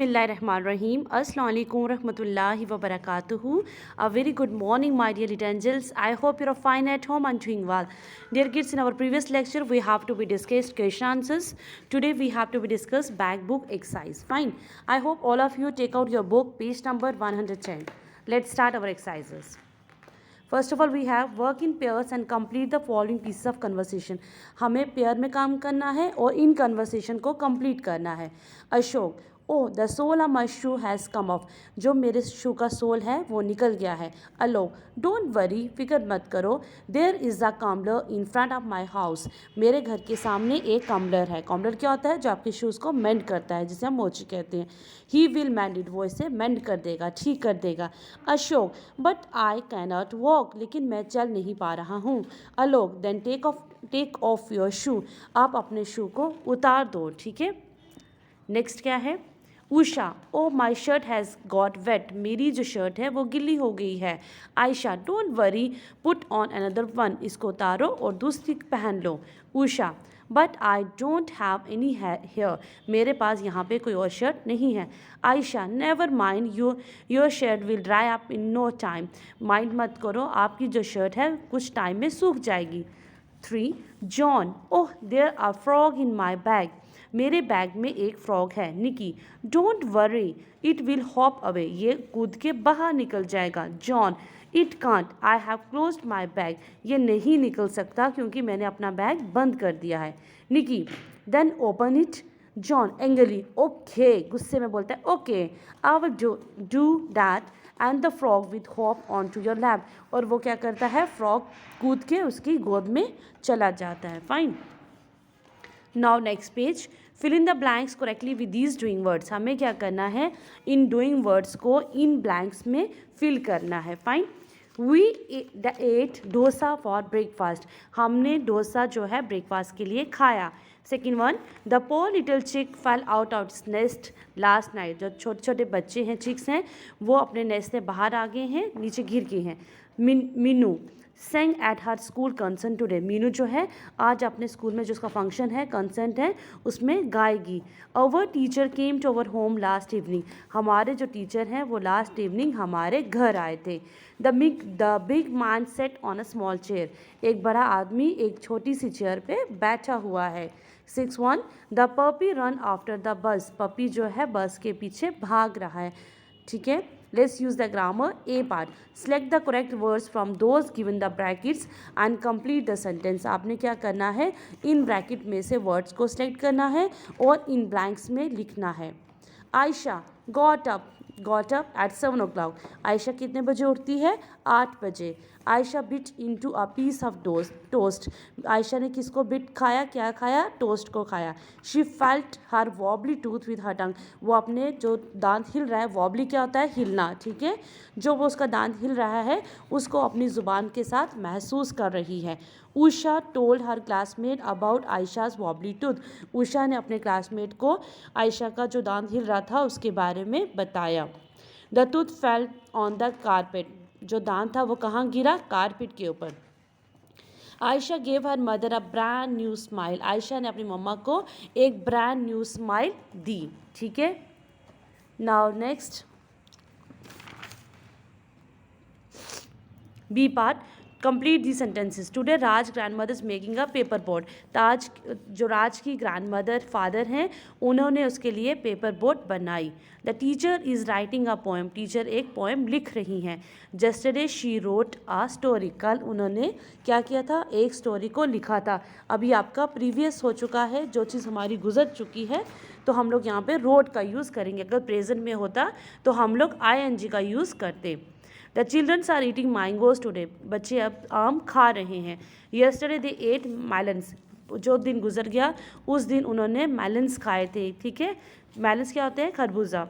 Bismillahirrahmanirrahim. Assalamu alaikum warahmatullahi wabarakatuhu. A very good morning, my dear little angels. I hope you're fine at home and doing well. Dear kids, in our previous lecture, we have to be discussed question answers. Today, we have to be discussed back book exercise. Fine. I hope all of you take out your book, page number 110. Let's start our exercises. First of all we have work in pairs and complete the following pieces of conversation. हमें pair में काम करना है और in conversation को complete करना है. Ashok, oh the sole of my shoe has come off. जो मेरे शू का सोल है वो निकल गया है. अलोक, डोंट वरी, फिक्र मत करो. There is a cobbler in front of my house. मेरे घर के सामने एक कम्बलर है. कम्बलर क्या होता है? जो आपके शूज़ को मेंड करता है, जिसे हम मोची कहते हैं. He will mend it. वो इसे मेंड कर देगा, ठीक कर देगा. Ashok, but I cannot walk. लेकिन मैं चल नहीं पा रहा हूँ. Alok, then take off your shoe. आप अपने शू को उतार दो. ठीक है. नेक्स्ट क्या है? Usha, oh my shirt has got wet. मेरी जो शर्ट है वो गिल्ली हो गई है. Ayesha, don't worry, put on another one. इसको उतारो और दूसरी पहन लो. Usha, but I don't have any here. मेरे पास यहाँ पे कोई और शर्ट नहीं है. Ayesha, never mind, your shirt will dry up in no time. Mind मत करो, आपकी जो शर्ट है कुछ टाइम में सूख जाएगी. 3. John, oh there are frog in my bag. मेरे बैग में एक फ्रॉग है. Nikki, don't worry, it will hop away. ये कूद के बाहर निकल जाएगा. John, it can't, I have closed my bag. ये नहीं निकल सकता क्योंकि मैंने अपना बैग बंद कर दिया है. Nikki, then open it. John angrily, okay, गुस्से में बोलता है okay, I will do that and the frog with hop on to your lap. और वो क्या करता है? फ्रॉग कूद के उसकी गोद में चला जाता है. Fine. Now next page. Fill in the blanks correctly with these doing words. हमें क्या करना है? इन डूइंग वर्ड्स को इन ब्लैंक्स में फिल करना है. Fine. We ate dosa for breakfast. हमने डोसा जो है ब्रेकफास्ट के लिए खाया. Second one, the poor little chick fell out of nest last night. जो छोटे छोटे बच्चे हैं, चिक्स हैं, वो अपने नेस्ट से बाहर आ गए हैं, नीचे गिर गए हैं. Meenu sang at her school concert today. Meenu जो है आज अपने स्कूल में जो उसका फंक्शन है, कंसर्ट है, उसमें गाएगी. Our teacher came to our home last evening. हमारे जो टीचर हैं वो लास्ट इवनिंग हमारे घर आए थे. The big man set on a small chair. एक बड़ा आदमी एक छोटी सी चेयर पे बैठा हुआ है. 6.1, the puppy run after the bus. Puppy जो है बस के पीछे भाग रहा है. ठीक है. Let's use the grammar. A part. Select the correct words from those given the brackets and complete the sentence. आपने क्या करना है? इन ब्रैकेट में से वर्ड्स को सिलेक्ट करना है और इन ब्लैंक्स में लिखना है. Ayesha got up at 7 o'clock. Ayesha कितने बजे उठती है? 8 बजे. Ayesha bit into a piece of toast. Ayesha ने किसको बिट खाया? क्या खाया? टोस्ट को खाया. She felt her wobbly tooth with her tongue. वो अपने जो दांत हिल रहा है, वॉबली क्या होता है? हिलना. ठीक है. जो वो उसका दांत हिल रहा है उसको अपनी ज़ुबान के साथ महसूस कर रही है. Usha told her classmate about Ayesha's wobbly tooth. Usha ने अपने क्लासमेट को आयशा का जो दांत हिल रहा था उसके बारे में बताया. The tooth fell on the carpet. जो दांत था वो कहाँ गिरा? कारपेट के ऊपर. Ayesha gave her mother a brand new smile. Ayesha ने अपनी मम्मा को एक ब्रांड न्यू स्माइल दी. ठीक है. Now next B part. Complete the sentences. Today Raj grandmother is making a paper boat. Taj जो राज की ग्रैंड मदर फादर हैं उन्होंने उसके लिए पेपर बोट बनाई. The teacher is writing a poem. Teacher एक पोएम लिख रही हैं. Yesterday she wrote a story. कल उन्होंने क्या किया था? एक स्टोरी को लिखा था. अभी आपका प्रीवियस हो चुका है, जो चीज़ हमारी गुजर चुकी है, तो हम लोग यहाँ पे रोट का यूज़ करेंगे. अगर प्रेजेंट में होता तो हम लोग ING का यूज़ करते. The childrens are eating mangoes today. बच्चे अब आम खा रहे हैं. Yesterday they ate melons. जो दिन गुजर गया उस दिन उन्होंने मेलन्स खाए थे. ठीक है. मेलन्स क्या होते हैं? खरबूजा,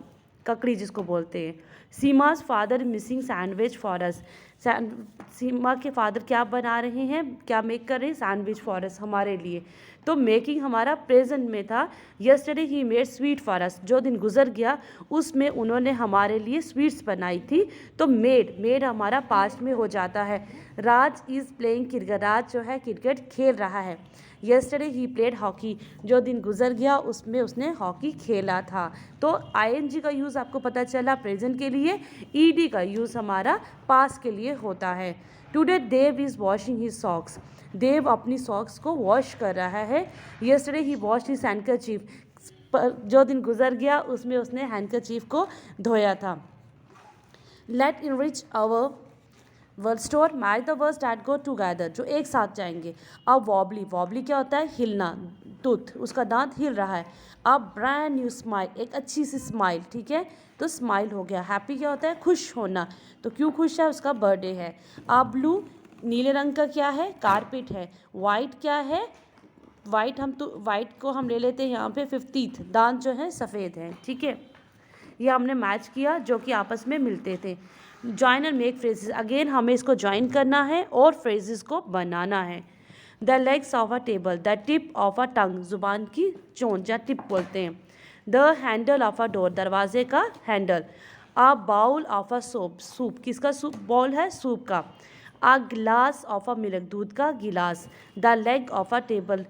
ककड़ी जिसको बोलते हैं. Seema's father missing sandwich for us. Seema के फादर क्या बना रहे हैं, क्या मेक कर रहे हैं, सैंडविच फॉर अस, हमारे लिए। तो मेकिंग हमारा प्रेजेंट में था। Yesterday he made sweet for us, जो दिन गुजर गया उसमें उन्होंने हमारे लिए स्वीट्स बनाई थी। तो मेड हमारा पास्ट में हो जाता है। राज इज़ प्लेइंग क्रिकेट, राज जो है क्रिकेट खेल रहा है। यस्टरडे ही प्लेड हॉकी, जो दिन गुजर गया उसमें उसने हॉकी खेला था। तो आईएनजी का यूज़ आपको पता चला प्रेजेंट के लिए, ईडी का यूज़ हमारा पास्ट के लिए होता है। Today Dev is washing his socks, Dev अपनी सॉक्स को वॉश कर रहा है। Yesterday he wash his handkerchief, जो दिन गुजर गया उसमें उसने हैंडकरचीफ को धोया था। Let enrich our word store, match the words that go together, जो एक साथ जाएंगे। अब वॉबली, वॉबली क्या होता है, हिलना, टूथ, उसका दांत हिल रहा है। अब ब्रांड न्यू स्माइल, एक अच्छी सी स्माइल, ठीक है, तो स्माइल हो गया। हैप्पी क्या होता है, खुश होना, तो क्यों खुश है, उसका बर्थडे है। अब ब्लू, नीले रंग का क्या है, कारपेट है। वाइट क्या है, वाइट वाइट को हम ले लेते हैं यहाँ पे 50th, दांत जो है सफ़ेद है, ठीक है। ये हमने मैच किया जो कि आपस में मिलते थे। Join and make phrases, again हमें इसको ज्वाइन करना है और फ्रेजेस को बनाना है। The legs of a table, the tip of a tongue, जुबान की चोंच या टिप बोलते हैं। The handle of a door, दरवाजे का handle. A bowl of a soup, soup किसका सूप बॉल है, सूप का। A glass of a milk, दूध का गिलास। The leg of a table,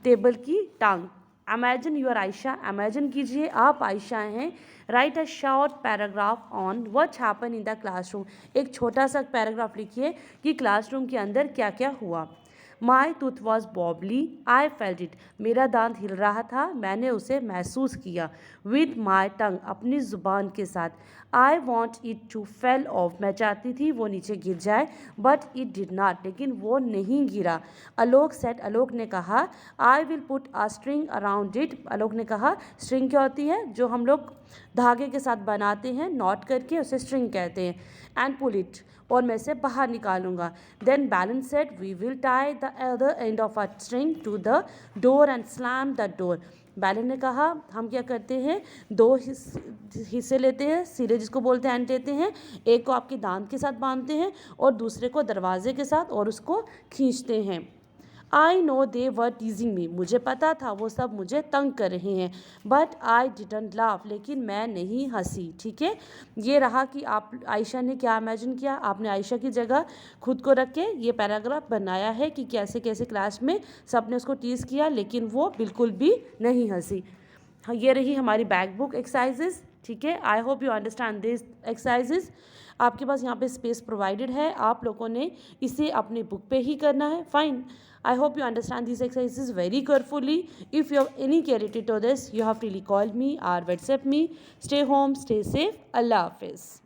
table की टांग। इमेजिन यूर आयशा, इमेजिन कीजिए आप आयशा हैं। Right a short paragraph on what happen in the classroom, एक छोटा सा पैराग्राफ लिखिए कि क्लासरूम के अंदर क्या क्या हुआ। My tooth was wobbly, I felt it, मेरा दांत हिल रहा था, मैंने उसे महसूस किया। विद माई टंग, अपनी ज़ुबान के साथ। I want it to fell off, मैं चाहती थी वो नीचे गिर जाए, बट इट डिड नॉट, लेकिन वो नहीं गिरा। आलोक सेट, आलोक ने कहा। I will put a string around it, Alok ने कहा। स्ट्रिंग क्या होती है, जो हम लोग धागे के साथ बनाते हैं नॉट करके, उसे स्ट्रिंग कहते हैं। एंड पुल इट, और मैं इसे बाहर निकालूंगा। Then Bailan said we will tie the other end of a string to the door and slam the door, Bailan ने कहा हम क्या करते हैं, दो हिस्से लेते हैं, सिरे जिसको बोलते हैं एंड लेते हैं, एक को आपके दांत के साथ बांधते हैं और दूसरे को दरवाजे के साथ, और उसको खींचते हैं। आई नो दे वर टीजिंग मी, मुझे पता था वो सब मुझे तंग कर रहे हैं। बट आई डिडंट लाफ, लेकिन मैं नहीं हंसी, ठीक है। ये रहा कि आप आयशा ने क्या इमेजिन किया, आपने आयशा की जगह खुद को रख के ये पैराग्राफ बनाया है कि कैसे कैसे क्लास में सब ने उसको टीज़ किया, लेकिन वो बिल्कुल भी नहीं हंसी। हाँ, ये रही हमारी बैक बुक एक्सरसाइजेज, ठीक है। I hope you understand this exercises. आपके पास यहाँ पे स्पेस प्रोवाइडेड है, आप लोगों ने इसे अपने बुक पे ही करना है, fine. I hope you understand these exercises very carefully. If you have any query to this, you have to really call me or WhatsApp me. Stay home, stay safe. Allah Hafiz.